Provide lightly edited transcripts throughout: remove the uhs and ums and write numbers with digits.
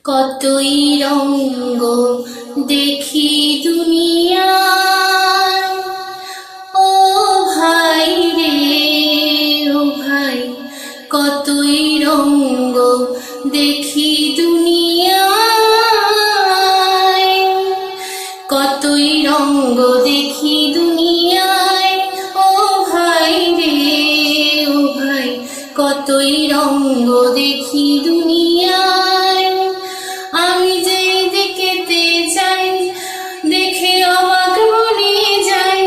কতই রঙ্গ দেখি দুনিয়ায়, ও ভাই রে ও ভাই, কতই রঙ্গ দেখি দুনিয়ায়, কতই রঙ্গ দেখি দুনিয়ায়, ও ভাই রে ও ভাই, কতই রঙ্গ দেখি দুনিয়ায়। আমি যেই দিকেতে যাই দেখে অবাক বনে যাই,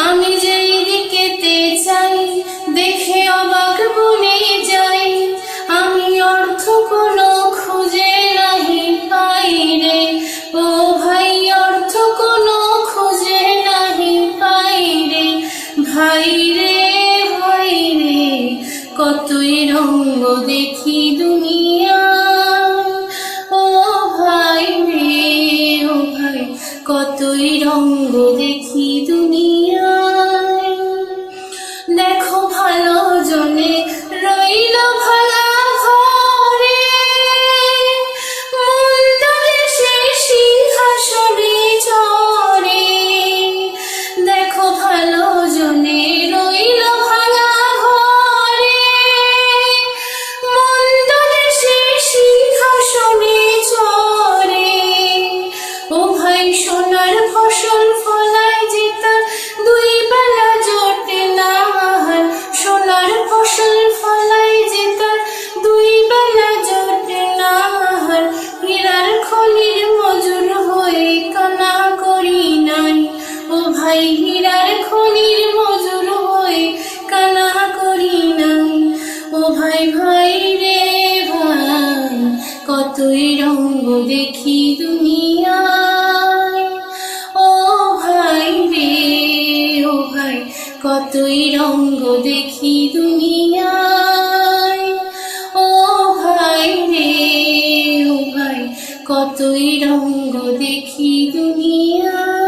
আমি যেই দিকেতে যাই দেখে অবাক বনে যাই। আমি অর্থ কোনো খুঁজে নাহি পাই রে ও ভাই, অর্থ কোনো খুঁজে নাহি পাই রে ভাই রে ভাই রে, কতই রঙ্গ দেখি দুনিয়ায়, ও ভাই রে ও ভাই, কতই রঙ্গ দেখি দুনিয়ায়। দেখো ভালো জনে রইল ভাঙা ঘরে, মন্দ দেশে সিংহাসনে চড়ে। দেখো ভালো জনে রইল ভাঙা ঘরে, মন্দ দেশে সিংহাসনে চড়ে। ও ভাই সোনার ফসল ফলায় যে তার দুই বেলা জোটে না, সোনার ফসল ফলায় যে তার দুই বেলা জোটে না। হীরার খনির মজুর হয়ে কানা করি নাই, ও ভাই হীরার খনির মজুর হয়ে কানা করি নাই। ও ভাই ভাই রে ভাই, কতই রঙ্গ দেখি দুনিয়ায়, ও ভাই রে ও ভাই, কতই রঙ্গ দেখি দুনিয়ায়, ও ভাই রে ও ভাই, কতই রঙ্গ দেখি দুনিয়ায়।